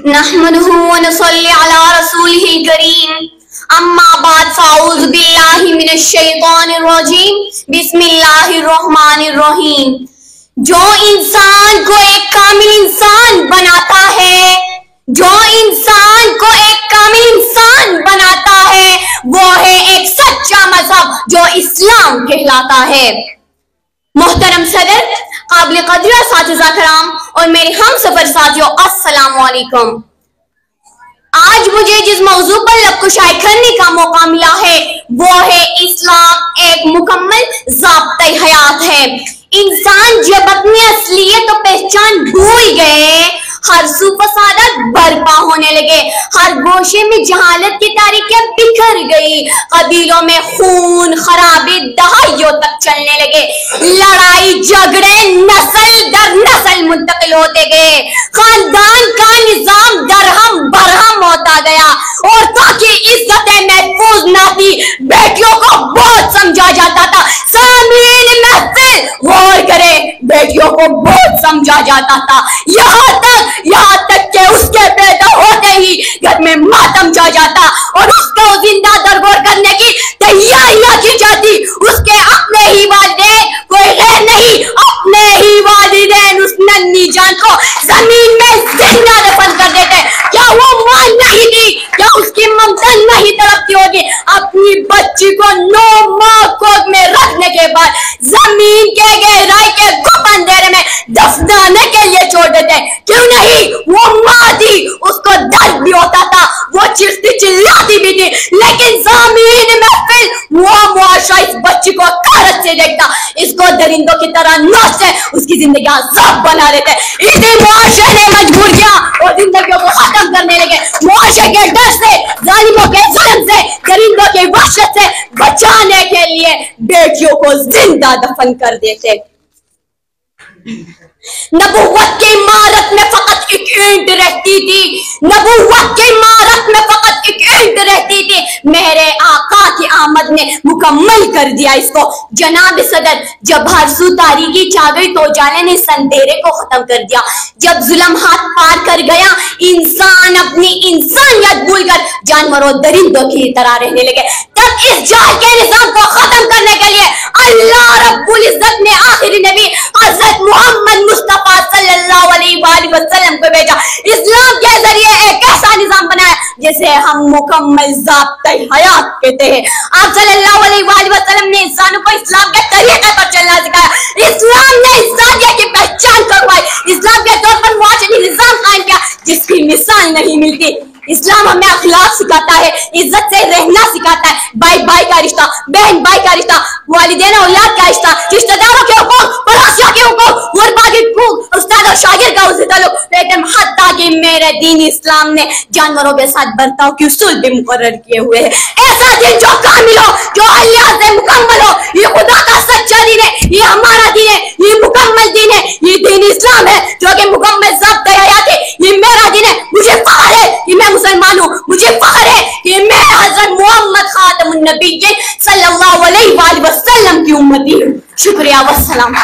नहमदुहु व नसल्ली अला रसूलिहिल करीम अम्मा बाद फ़ाऊज़ु बिल्लाहि मिनश शैतानिर रजीम बिस्मिल्लाहिर रहमानिर रहीम। जो इंसान को एक कामिल इंसान बनाता है, जो इंसान को एक कामिल इंसान बनाता है, वो है एक सच्चा मजहब जो इस्लाम कहलाता है। मोहतरम सदर, काबिल कदर साथिज़ा कराम और मेरे हम सफर साथियों, अस्सलाम वालेकुम। आज मुझे जिस मौजू पर लबकुशाई करने का मौका मिला है वो है इस्लाम एक मुकम्मल ज़ाब्ता हयात है। इंसान जब अपनी असलियत और पहचान भूल गए, हर सू फसादात बर्पा होने लगे, हर गोशे में जहालत की तारीखें बिखर गई, कबीलों में खून खराबे दहाइयों तक चलने लगे, लड़ाई झगड़े नस्ल दर नस्ल मुंतकिल होते गए, खानदान का निजाम दरहम बरहम होता गया। और ताकि इज्जतें महफूज ना थी, बेटियों को बहुत समझा जाता था। सामीन महफिल गौर करें, बेटियों को बहुत समझा जाता था, यहाँ तक के उसके पैदा होते ही घर में मातम छा जाता और उसको जिंदा दरगोर करने की तैयारियां की जाती। उसके अपने ही वालिदैन, कोई गैर नहीं, अपने ही वालिदैन उस नन्ही जान को जमीन में जिंदा दफन कर देते। क्या वो मां नहीं थी? क्या उसकी ममता नहीं तड़पती होगी? अपनी बच्ची को 9 माह गोद में रखने के बाद जमीन के गहराई के गुप्त अंधेरे में दफनाने के लिए छोड़ देते। क्यों नहीं? वो मां थी, उसको दर्द भी होता था, वो चिल्लाती चिल्लाती भी थी, लेकिन ज़मीन महफिल वो मुआशरा इस बच्ची को हकारत से देखता, इसको दरिंदों की तरह नोचते, उसकी जिंदगी अज़ाब बना देते। इसी मुआशरे ने मजबूर किया और जिंदगियों को खत्म करने लगे। मुआशरे के डर से, जालिमों के जुल्म से, दरिंदों की वहशत से बचाने के लिए बेटियों को जिंदा दफन कर देते। नबुव्वत की इमारत में फकत एक ईंट रहती थी, नबुव्वत की इमारत में फकत एक ईंट रहती थी। मेरे आका की आमद ने मुकम्मल कर दिया इसको। जनाब सदर, जब हरसू तारीकी छा गई तो उजाले ने अंधेरे को खत्म कर दिया। जब जुल्म हाथ पार कर गया, इंसान अपनी इंसानियत भूलकर जानवरों दरिंदों की तरह रहने लगे। तब इस जाल के निजाम को खत्म करने के लिए अल्लाह रब्बुल इज्जत ने आखिरी नबी हजरत मोहम्मद मुस्तफा सल्लल्लाहु अलैहि वसल्लम को भेजा। इस्लाम के जरिए एक ऐसा निजाम बनाया जिसे हम मुकम्मल ज़ाब्ता हयात कहते हैं। आप सल्लल्लाहु अलैहि वसल्लम ने इंसानों को इस्लाम के तरीके पर चलना सिखाया। इस्लाम ने इंसानियत की पहचान करवाई। इस्लाम के तौर पर मुआशरी निजाम कायम किया जिसकी मिसाल नहीं मिलती। इस्लाम हमें अखलाक सिखाता है, इज्जत से रहना सिखाता है, भाई भाई का रिश्ता, बहन भाई का रिश्ता, वालिदैन औलाद का रिश्ता, रिश्तेदारों के हुकूक, पड़ोसियों के हुकूक, गुरबा के हुकूक, उस्ताद और शागिर्द का उससे ताल्लुक, लेकिन हत्ता कि मेरे दीन इस्लाम ने जानवरों के साथ बर्ताव के उसूल भी मुकर्रर किए हुए हैं। ऐसा दिन जो कामिल हो, जो अल्लाह से मुकम्मल हो, ये खुदा का सच्चा दीन है, ये हमारा दीन है, ये मुकम्मल दीन है, ये दीन इस्लाम है जो कि मुकम्मल ज़ाब्ता हयात है। ये मेरा दीन है, मुझे फख्र है कि मैं मुसलमान हूँ, मुझे फख्र है कि मैं हज़रत मोहम्मद खातमुन नबी सल्लल्लाहु अलैहि वसल्लम की उम्मती हूँ। शुक्रिया वस्सलाम।